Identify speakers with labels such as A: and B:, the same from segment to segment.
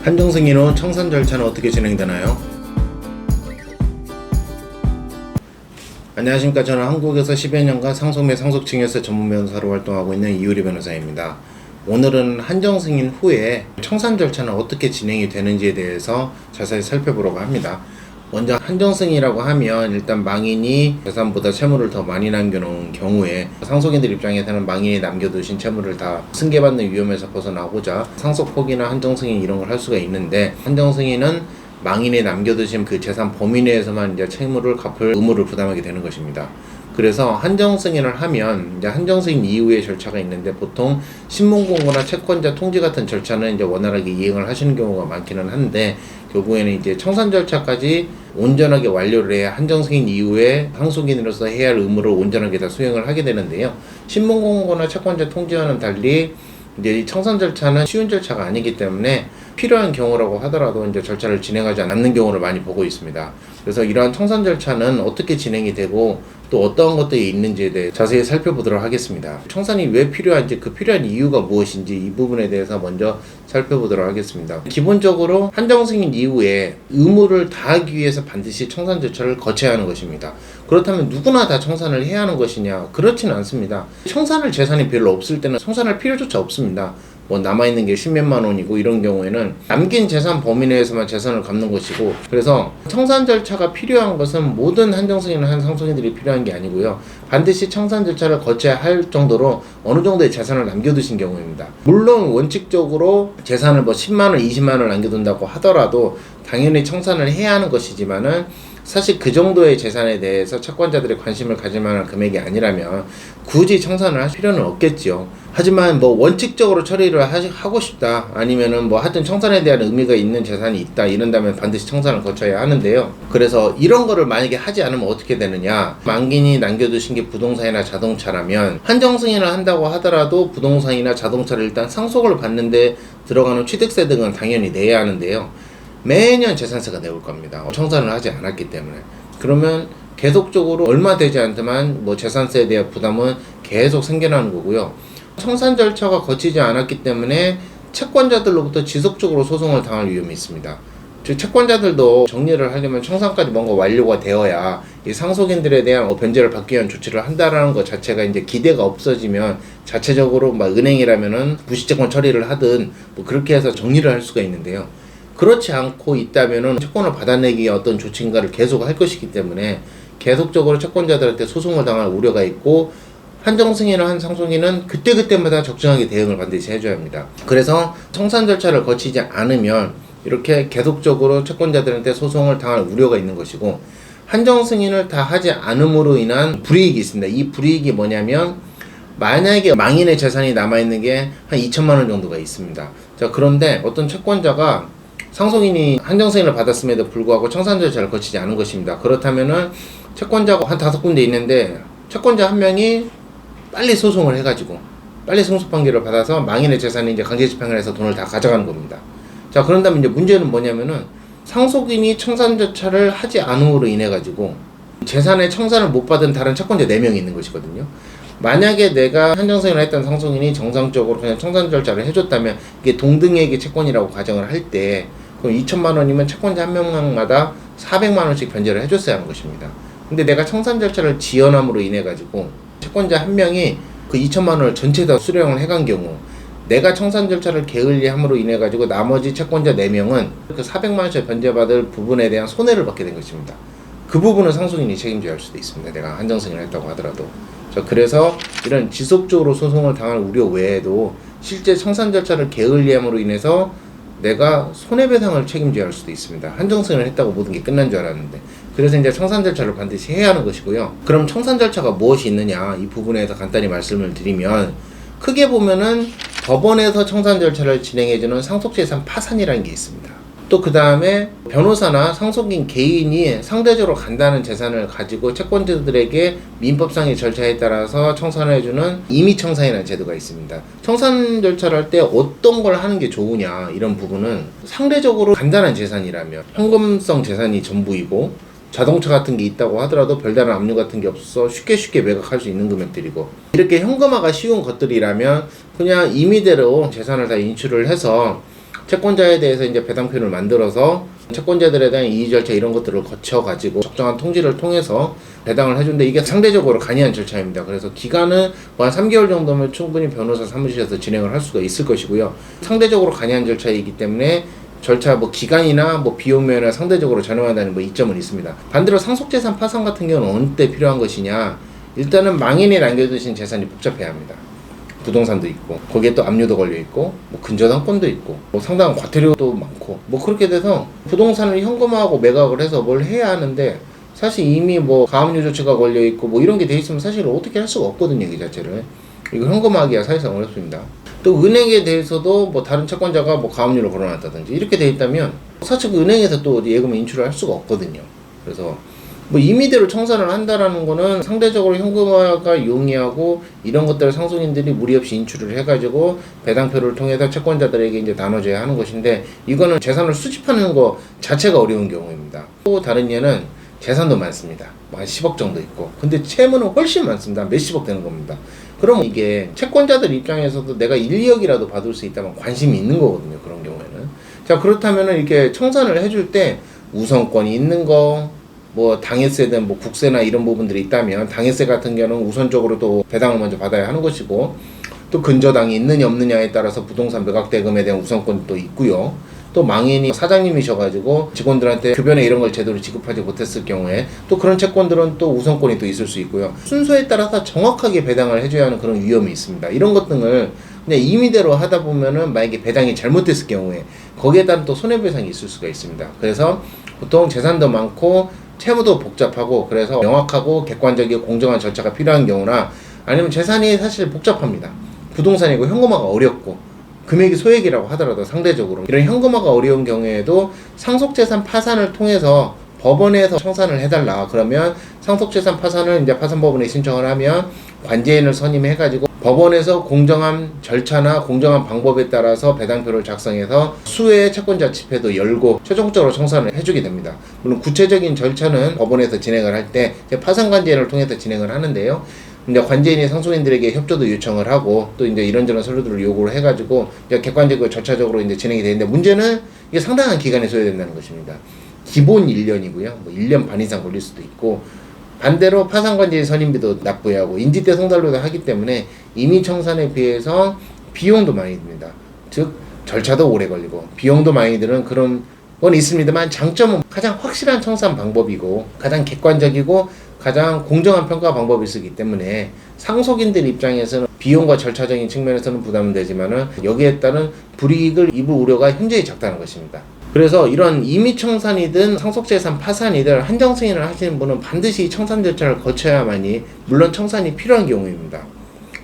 A: 한정승인 후 청산 절차는 어떻게 진행되나요? 안녕하십니까. 저는 한국에서 10여 년간 상속 및 상속증여세 전문 변호사로 활동하고 있는 이효리 변호사입니다. 오늘은 한정승인 후에 청산 절차는 어떻게 진행이 되는지에 대해서 자세히 살펴보려고 합니다. 먼저 한정승이라고 하면 일단 망인이 재산보다 채무를 더 많이 남겨놓은 경우에 상속인들 입장에서는 망인이 남겨두신 채무를 다 승계받는 위험에서 벗어나고자 상속 포기나 한정승인 이런 걸 할 수가 있는데, 한정승인은 망인이 남겨두신 그 재산 범위 내에서만 이제 채무를 갚을 의무를 부담하게 되는 것입니다. 그래서 한정승인을 하면 이제 한정승인 이후의 절차가 있는데, 보통 신문공고나 채권자 통지 같은 절차는 이제 원활하게 이행을 하시는 경우가 많기는 한데, 결국에는 이제 청산 절차까지 온전하게 완료를 해야 한정승인 이후에 상속인으로서 해야 할 의무를 온전하게 다 수행을 하게 되는데요. 신문공고나 채권자 통지와는 달리 이제 이 청산 절차는 쉬운 절차가 아니기 때문에 필요한 경우라고 하더라도 이제 절차를 진행하지 않는 경우를 많이 보고 있습니다. 그래서 이러한 청산 절차는 어떻게 진행이 되고 또 어떠한 것들이 있는지에 대해 자세히 살펴보도록 하겠습니다. 청산이 왜 필요한지, 그 필요한 이유가 무엇인지 이 부분에 대해서 먼저 살펴보도록 하겠습니다. 기본적으로 한정승인 이후에 의무를 다하기 위해서 반드시 청산 절차를 거쳐야 하는 것입니다. 그렇다면 누구나 다 청산을 해야 하는 것이냐? 그렇지는 않습니다. 청산할 재산이 별로 없을 때는 청산할 필요조차 없습니다. 뭐 남아있는 게 10몇만 원이고 이런 경우에는 남긴 재산 범위 내에서만 재산을 갚는 것이고, 그래서 청산 절차가 필요한 것은 모든 한정승인을 한 상속인들이 필요한 게 아니고요, 반드시 청산 절차를 거쳐야 할 정도로 어느 정도의 재산을 남겨두신 경우입니다. 물론 원칙적으로 재산을 뭐 10만원, 20만원을 남겨둔다고 하더라도 당연히 청산을 해야 하는 것이지만은, 사실 그 정도의 재산에 대해서 채권자들의 관심을 가질 만한 금액이 아니라면 굳이 청산을 할 필요는 없겠지요. 하지만 뭐 원칙적으로 처리를 하고 싶다, 아니면은 뭐 하여튼 청산에 대한 의미가 있는 재산이 있다 이런다면 반드시 청산을 거쳐야 하는데요. 그래서 이런 거를 만약에 하지 않으면 어떻게 되느냐, 망인이 남겨두신 게 부동산이나 자동차라면 한정승인을 한다고 하더라도 부동산이나 자동차를 일단 상속을 받는데 들어가는 취득세 등은 당연히 내야 하는데요, 매년 재산세가 내올 겁니다. 청산을 하지 않았기 때문에. 그러면 계속적으로 얼마 되지 않지만 뭐 재산세에 대한 부담은 계속 생겨나는 거고요. 청산 절차가 거치지 않았기 때문에 채권자들로부터 지속적으로 소송을 당할 위험이 있습니다. 즉 채권자들도 정리를 하려면 청산까지 뭔가 완료가 되어야 이 상속인들에 대한 변제를 받기 위한 조치를 한다라는 것 자체가 이제 기대가 없어지면 자체적으로 막 은행이라면은 부실채권 처리를 하든 뭐 그렇게 해서 정리를 할 수가 있는데요. 그렇지 않고 있다면은 채권을 받아내기 위한 어떤 조치인가를 계속 할 것이기 때문에 계속적으로 채권자들한테 소송을 당할 우려가 있고, 한정승인을 한 상속인은 그때그때마다 적정하게 대응을 반드시 해줘야 합니다. 그래서 청산 절차를 거치지 않으면 이렇게 계속적으로 채권자들한테 소송을 당할 우려가 있는 것이고, 한정승인을 다 하지 않음으로 인한 불이익이 있습니다. 이 불이익이 뭐냐면, 만약에 망인의 재산이 남아있는 게 한 2천만 원 정도가 있습니다. 자, 그런데 어떤 채권자가 상속인이 한정승인을 받았음에도 불구하고 청산 절차를 거치지 않은 것입니다. 그렇다면은 채권자가 한 5군데 있는데 채권자 한 명이 빨리 소송을 해가지고 빨리 승소 판결을 받아서 망인의 재산이 이제 강제 집행을 해서 돈을 다 가져가는 겁니다. 자, 그런다면 이제 문제는 뭐냐면은 상속인이 청산 절차를 하지 않음으로 인해 가지고 재산의 청산을 못 받은 다른 채권자 4명이 있는 것이거든요. 만약에 내가 한정승인을 했던 상속인이 정상적으로 그냥 청산 절차를 해줬다면 이게 동등액의 채권이라고 가정을 할 때, 그럼 2천만 원이면 채권자 한 명마다 400만 원씩 변제를 해줬어야 하는 것입니다. 근데 내가 청산 절차를 지연함으로 인해 가지고 채권자 한 명이 그 2천만 원을 전체 다 수령을 해간 경우, 내가 청산 절차를 게을리함으로 인해 가지고 나머지 채권자 4명은 그 400만 원씩 변제받을 부분에 대한 손해를 받게 된 것입니다. 그 부분은 상속인이 책임져야 할 수도 있습니다. 내가 한정승인을 했다고 하더라도. 자, 그래서 이런 지속적으로 소송을 당할 우려 외에도 실제 청산 절차를 게을리함으로 인해서 내가 손해배상을 책임져야 할 수도 있습니다. 한정승인을 했다고 모든 게 끝난 줄 알았는데. 그래서 이제 청산 절차를 반드시 해야 하는 것이고요. 그럼 청산 절차가 무엇이 있느냐, 이 부분에 대해서 간단히 말씀을 드리면, 크게 보면은 법원에서 청산 절차를 진행해주는 상속재산 파산이라는 게 있습니다. 또 그 다음에 변호사나 상속인 개인이 상대적으로 간다는 재산을 가지고 채권자들에게 민법상의 절차에 따라서 청산해주는 임의청산이라는 제도가 있습니다. 청산 절차를 할 때 어떤 걸 하는 게 좋으냐, 이런 부분은 상대적으로 간단한 재산이라면 현금성 재산이 전부이고, 자동차 같은 게 있다고 하더라도 별다른 압류 같은 게 없어서 쉽게 매각할 수 있는 금액들이고, 이렇게 현금화가 쉬운 것들이라면 그냥 임의대로 재산을 다 인출을 해서 채권자에 대해서 이제 배당표를 만들어서 채권자들에 대한 이의 절차 이런 것들을 거쳐가지고 적정한 통지를 통해서 배당을 해준데, 이게 상대적으로 간이한 절차입니다. 그래서 기간은 뭐 한 3개월 정도면 충분히 변호사 사무실에서 진행을 할 수가 있을 것이고요. 상대적으로 간이한 절차이기 때문에 절차 뭐 기간이나 뭐 비용 면에 상대적으로 저렴하다는 뭐 이점은 있습니다. 반대로 상속재산 파산 같은 경우는 어느 때 필요한 것이냐, 일단은 망인이 남겨두신 재산이 복잡해야 합니다. 부동산도 있고, 거기에 또 압류도 걸려 있고, 뭐 근저당권도 있고, 뭐 상당한 과태료도 많고, 뭐 그렇게 돼서 부동산을 현금화하고 매각을 해서 뭘 해야 하는데, 사실 이미 뭐 가압류 조치가 걸려 있고 뭐 이런 게 돼 있으면 사실 어떻게 할 수가 없거든요, 이 자체를. 이거 현금화하기가 사실상 어렵습니다. 또 은행에 대해서도 뭐 다른 채권자가 뭐 가압류를 걸어놨다든지 이렇게 돼 있다면 사실 그 은행에서 또 예금을 인출을 할 수가 없거든요. 그래서 뭐 임의대로 청산을 한다라는 거는 상대적으로 현금화가 용이하고, 이런 것들을 상속인들이 무리 없이 인출을 해가지고 배당표를 통해서 채권자들에게 이제 나눠줘야 하는 것인데, 이거는 재산을 수집하는 거 자체가 어려운 경우입니다. 또 다른 예는 재산도 많습니다. 한 10억 정도 있고, 근데 채무는 훨씬 많습니다. 몇십억 되는 겁니다. 그럼 이게 채권자들 입장에서도 내가 1, 2억이라도 받을 수 있다면 관심이 있는 거거든요, 그런 경우에는. 자, 그렇다면은 이렇게 청산을 해줄 때 우선권이 있는 거, 뭐 당해세든 뭐 국세나 이런 부분들이 있다면 당해세 같은 경우는 우선적으로 또 배당을 먼저 받아야 하는 것이고, 또 근저당이 있느냐 없느냐에 따라서 부동산 매각 대금에 대한 우선권이 또 있고요. 또 망인이 사장님이셔가지고 직원들한테 급여나 이런 걸 제대로 지급하지 못했을 경우에 또 그런 채권들은 또 우선권이 또 있을 수 있고요. 순서에 따라서 정확하게 배당을 해줘야 하는 그런 위험이 있습니다. 이런 것 등을 그냥 임의대로 하다 보면은 만약에 배당이 잘못됐을 경우에 거기에 따른 또 손해배상이 있을 수가 있습니다. 그래서 보통 재산도 많고 채무도 복잡하고, 그래서 명확하고 객관적이고 공정한 절차가 필요한 경우나, 아니면 재산이 사실 복잡합니다. 부동산이고 현금화가 어렵고 금액이 소액이라고 하더라도 상대적으로 이런 현금화가 어려운 경우에도 상속재산 파산을 통해서 법원에서 청산을 해달라 그러면, 상속재산 파산을 이제 파산법원에 신청을 하면 관제인을 선임해가지고 법원에서 공정한 절차나 공정한 방법에 따라서 배당표를 작성해서 수의 채권자 집회도 열고 최종적으로 청산을 해주게 됩니다. 물론 구체적인 절차는 법원에서 진행을 할 때 파산 관제인을 통해서 진행을 하는데요. 이제 관제인이 상속인들에게 협조도 요청을 하고, 또 이제 이런저런 서류들을 요구를 해가지고 이제 객관적으로 절차적으로 이제 진행이 되는데, 문제는 이게 상당한 기간이 소요된다는 것입니다. 기본 1년이고요. 뭐 1년 반 이상 걸릴 수도 있고, 반대로 파산관제인 선임비도 납부해야 하고 인지대 송달료도 하기 때문에 임의 청산에 비해서 비용도 많이 듭니다. 즉 절차도 오래 걸리고 비용도 많이 드는 그런 건 있습니다만, 장점은 가장 확실한 청산 방법이고 가장 객관적이고 가장 공정한 평가 방법이 있기 때문에 상속인들 입장에서는 비용과 절차적인 측면에서는 부담은 되지만은 여기에 따른 불이익을 입을 우려가 현저히 작다는 것입니다. 그래서 이런 임의청산이든 상속재산 파산이든 한정승인을 하시는 분은 반드시 청산 절차를 거쳐야만이, 물론 청산이 필요한 경우입니다.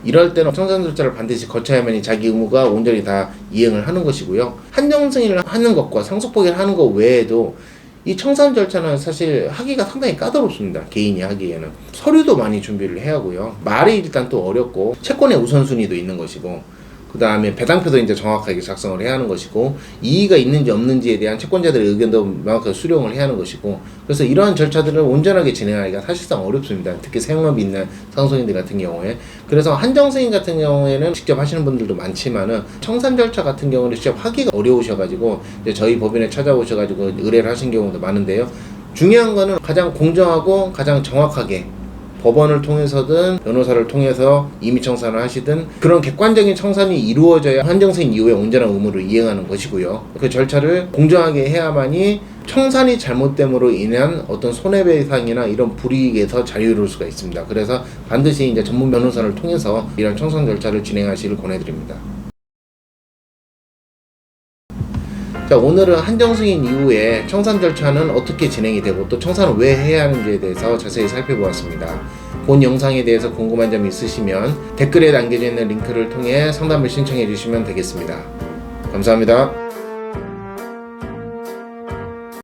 A: 이럴 때는 청산 절차를 반드시 거쳐야만이 자기 의무가 온전히 다 이행을 하는 것이고요. 한정승인을 하는 것과 상속포기를 하는 것 외에도 이 청산 절차는 사실 하기가 상당히 까다롭습니다. 개인이 하기에는 서류도 많이 준비를 해야 하고요. 말이 일단 또 어렵고, 채권의 우선순위도 있는 것이고, 그 다음에 배당표도 이제 정확하게 작성을 해야 하는 것이고, 이의가 있는지 없는지에 대한 채권자들의 의견도 명확하게 수령을 해야 하는 것이고, 그래서 이러한 절차들을 온전하게 진행하기가 사실상 어렵습니다. 특히 생업이 있는 상속인들 같은 경우에. 그래서 한정승인 같은 경우에는 직접 하시는 분들도 많지만은, 청산 절차 같은 경우는 직접 하기가 어려우셔가지고 이제 저희 법인에 찾아오셔가지고 의뢰를 하신 경우도 많은데요. 중요한 거는 가장 공정하고 가장 정확하게 법원을 통해서든 변호사를 통해서 임의 청산을 하시든 그런 객관적인 청산이 이루어져야 한정승인 이후에 온전한 의무를 이행하는 것이고요. 그 절차를 공정하게 해야만이 청산이 잘못됨으로 인한 어떤 손해배상이나 이런 불이익에서 자유로울 수가 있습니다. 그래서 반드시 이제 전문 변호사를 통해서 이런 청산 절차를 진행하시길 권해드립니다. 자, 오늘은 한정승인 이후에 청산 절차는 어떻게 진행이 되고 또 청산을 왜 해야 하는지에 대해서 자세히 살펴보았습니다. 본 영상에 대해서 궁금한 점이 있으시면 댓글에 남겨져 있는 링크를 통해 상담을 신청해 주시면 되겠습니다. 감사합니다.